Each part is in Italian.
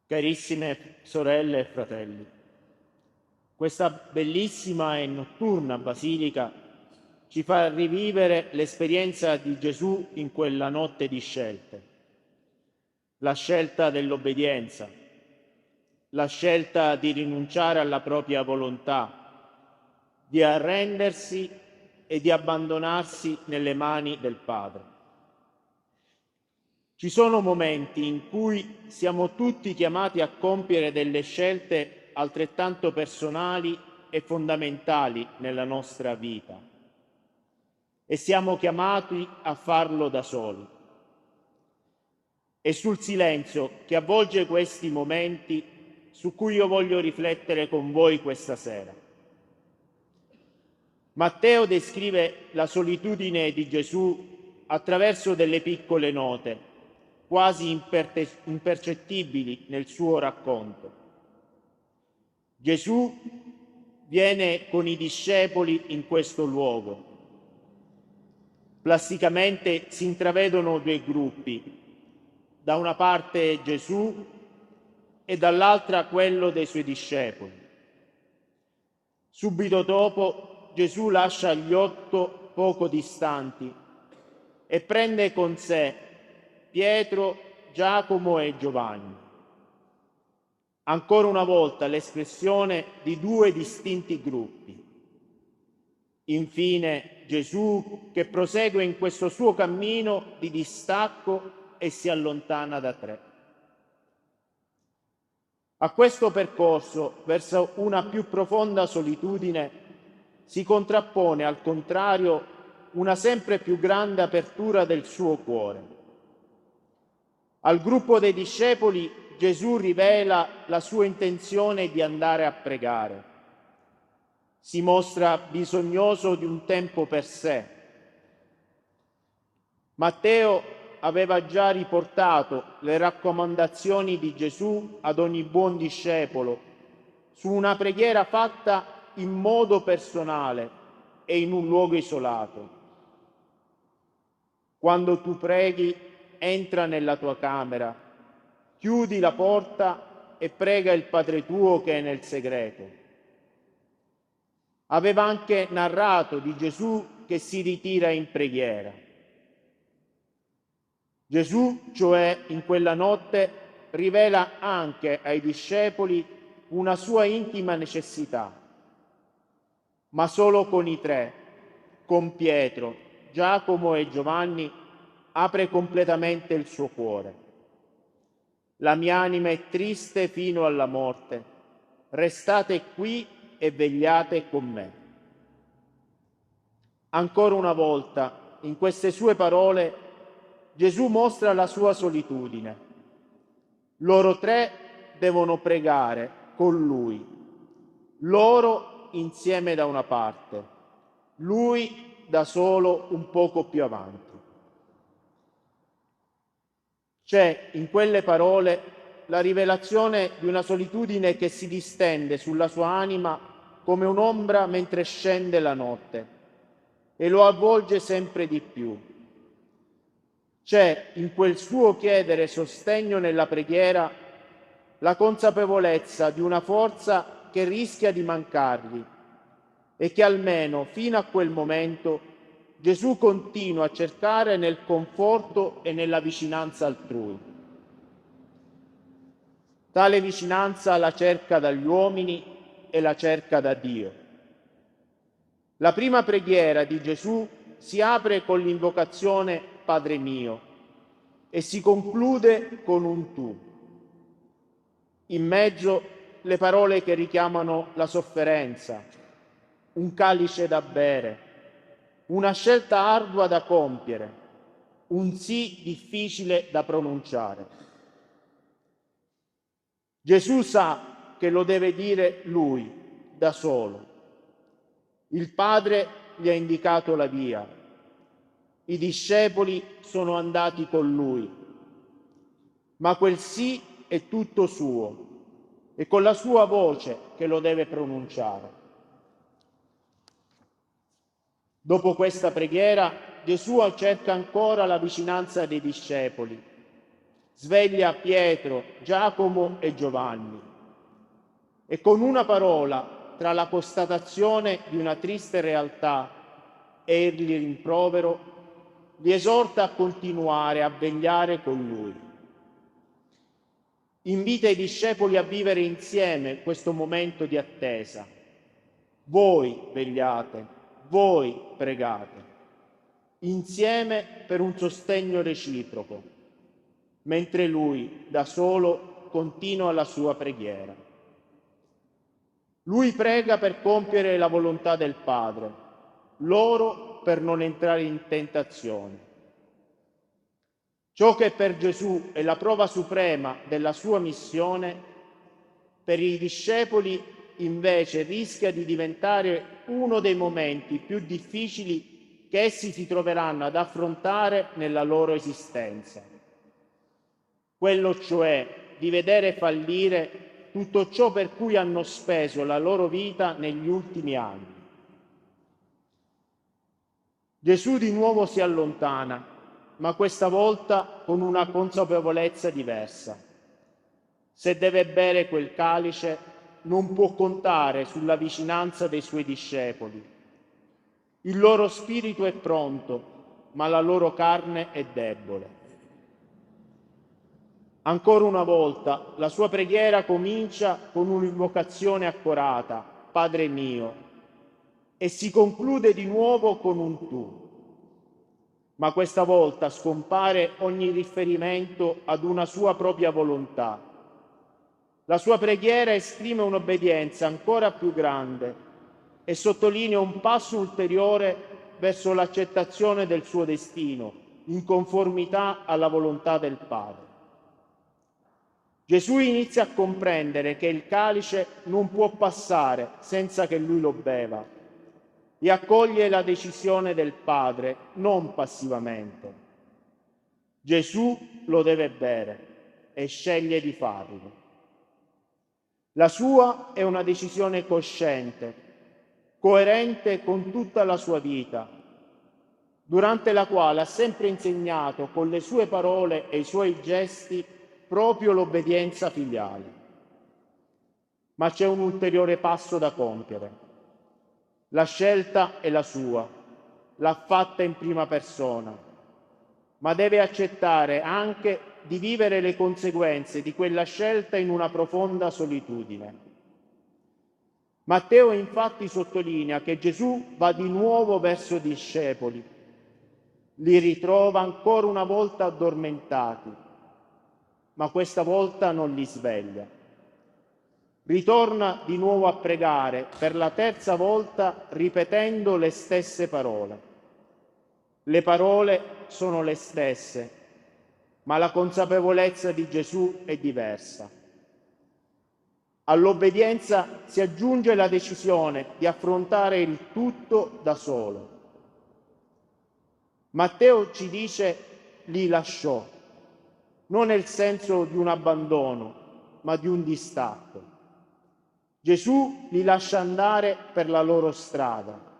Carissime sorelle e fratelli, questa bellissima e notturna basilica ci fa rivivere l'esperienza di Gesù in quella notte di scelte. La scelta dell'obbedienza, la scelta di rinunciare alla propria volontà, di arrendersi e di abbandonarsi nelle mani del Padre. Ci sono momenti in cui siamo tutti chiamati a compiere delle scelte altrettanto personali e fondamentali nella nostra vita e siamo chiamati a farlo da soli. È sul silenzio che avvolge questi momenti su cui io voglio riflettere con voi questa sera. Matteo descrive la solitudine di Gesù attraverso delle piccole note, quasi impercettibili nel suo racconto. Gesù viene con i discepoli in questo luogo. Plasticamente si intravedono due gruppi, da una parte Gesù e dall'altra quello dei suoi discepoli. Subito dopo Gesù lascia gli 8 poco distanti e prende con sé Pietro, Giacomo e Giovanni. Ancora una volta l'espressione di 2 distinti gruppi. Infine Gesù che prosegue in questo suo cammino di distacco e si allontana da 3. A questo percorso verso una più profonda solitudine si contrappone al contrario una sempre più grande apertura del suo cuore. Al gruppo dei discepoli Gesù rivela la sua intenzione di andare a pregare. Si mostra bisognoso di un tempo per sé. Matteo aveva già riportato le raccomandazioni di Gesù ad ogni buon discepolo su una preghiera fatta in modo personale e in un luogo isolato. Quando tu preghi, entra nella tua camera, chiudi la porta e prega il Padre tuo che è nel segreto. Aveva anche narrato di Gesù che si ritira in preghiera. Gesù, cioè, in quella notte rivela anche ai discepoli una sua intima necessità, ma solo con i 3, con Pietro, Giacomo e Giovanni, apre completamente il suo cuore. La mia anima è triste fino alla morte. Restate qui e vegliate con me. Ancora una volta, in queste sue parole, Gesù mostra la sua solitudine. Loro 3 devono pregare con Lui. Loro insieme da una parte, Lui da solo un poco più avanti. C'è in quelle parole la rivelazione di una solitudine che si distende sulla sua anima come un'ombra mentre scende la notte e lo avvolge sempre di più. C'è in quel suo chiedere sostegno nella preghiera la consapevolezza di una forza che rischia di mancargli e che almeno fino a quel momento Gesù continua a cercare nel conforto e nella vicinanza altrui. Tale vicinanza la cerca dagli uomini e la cerca da Dio. La prima preghiera di Gesù si apre con l'invocazione Padre mio e si conclude con un tu. In mezzo le parole che richiamano la sofferenza, un calice da bere, una scelta ardua da compiere, un sì difficile da pronunciare. Gesù sa che lo deve dire lui, da solo. Il Padre gli ha indicato la via. I discepoli sono andati con lui. Ma quel sì è tutto suo, è con la sua voce che lo deve pronunciare. Dopo questa preghiera, Gesù cerca ancora la vicinanza dei discepoli. sveglia Pietro, Giacomo e Giovanni e con una parola, tra la constatazione di una triste realtà e il rimprovero, li esorta a continuare a vegliare con lui. Invita i discepoli a vivere insieme questo momento di attesa. Voi vegliate, voi pregate, insieme per un sostegno reciproco, mentre lui da solo continua la sua preghiera. Lui prega per compiere la volontà del Padre, loro per non entrare in tentazione. Ciò che per Gesù è la prova suprema della sua missione, per i discepoli invece rischia di diventare uno dei momenti più difficili che essi si troveranno ad affrontare nella loro esistenza. Quello cioè di vedere fallire tutto ciò per cui hanno speso la loro vita negli ultimi anni. Gesù di nuovo si allontana, ma questa volta con una consapevolezza diversa. Se deve bere quel calice, non può contare sulla vicinanza dei suoi discepoli. Il loro spirito è pronto, ma la loro carne è debole. Ancora una volta la sua preghiera comincia con un'invocazione accorata, Padre mio, e si conclude di nuovo con un tu. Ma questa volta scompare ogni riferimento ad una sua propria volontà. La sua preghiera esprime un'obbedienza ancora più grande e sottolinea un passo ulteriore verso l'accettazione del suo destino, in conformità alla volontà del Padre. Gesù inizia a comprendere che il calice non può passare senza che lui lo beva e accoglie la decisione del Padre non passivamente. Gesù lo deve bere e sceglie di farlo. La sua è una decisione cosciente, coerente con tutta la sua vita, durante la quale ha sempre insegnato con le sue parole e i suoi gesti proprio l'obbedienza filiale. Ma c'è un ulteriore passo da compiere. La scelta è la sua, l'ha fatta in prima persona, ma deve accettare anche di vivere le conseguenze di quella scelta in una profonda solitudine. Matteo infatti sottolinea che Gesù va di nuovo verso i discepoli, li ritrova ancora una volta addormentati, ma questa volta non li sveglia. Ritorna di nuovo a pregare per la terza volta ripetendo le stesse parole. Le parole sono le stesse, ma la consapevolezza di Gesù è diversa. All'obbedienza si aggiunge la decisione di affrontare il tutto da solo. Matteo ci dice li lasciò, non nel senso di un abbandono, ma di un distacco. Gesù li lascia andare per la loro strada.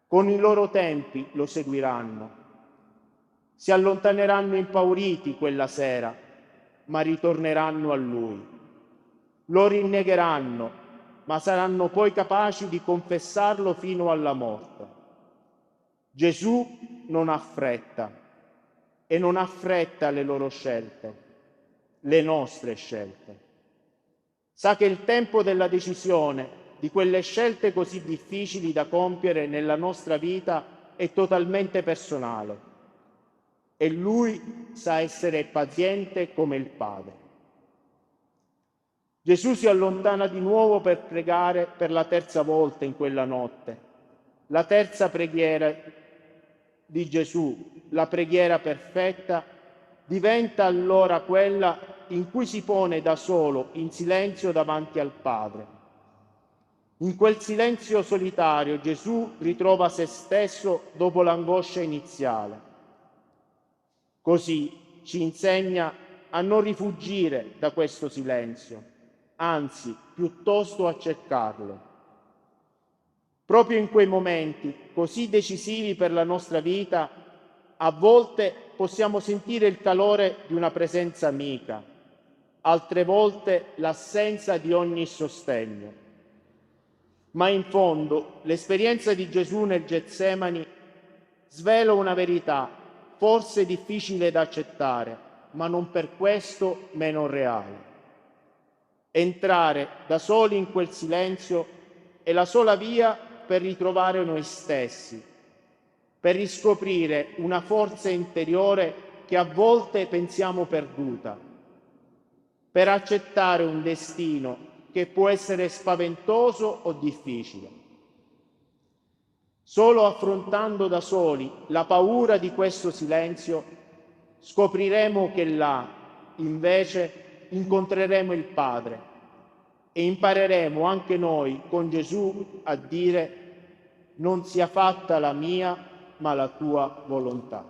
Con i loro tempi lo seguiranno. Si allontaneranno impauriti quella sera, ma ritorneranno a Lui. Lo rinnegheranno, ma saranno poi capaci di confessarlo fino alla morte. Gesù non ha fretta e non ha fretta alle loro scelte, le nostre scelte. Sa che il tempo della decisione di quelle scelte così difficili da compiere nella nostra vita è totalmente personale e Lui sa essere paziente come il Padre. Gesù si allontana di nuovo per pregare per la terza volta in quella notte. La terza preghiera di Gesù, la preghiera perfetta, diventa allora quella in cui si pone da solo in silenzio davanti al Padre. In quel silenzio solitario Gesù ritrova se stesso dopo l'angoscia iniziale. Così ci insegna a non rifugire da questo silenzio, anzi, piuttosto a cercarlo. Proprio in quei momenti così decisivi per la nostra vita, a volte possiamo sentire il calore di una presenza amica, altre volte l'assenza di ogni sostegno. Ma in fondo l'esperienza di Gesù nel Getsemani svela una verità, forse difficile da accettare, ma non per questo meno reale. Entrare da soli in quel silenzio è la sola via per ritrovare noi stessi, per riscoprire una forza interiore che a volte pensiamo perduta, per accettare un destino che può essere spaventoso o difficile. Solo affrontando da soli la paura di questo silenzio scopriremo che là, invece, incontreremo il Padre e impareremo anche noi con Gesù a dire: non sia fatta la mia, ma la tua volontà.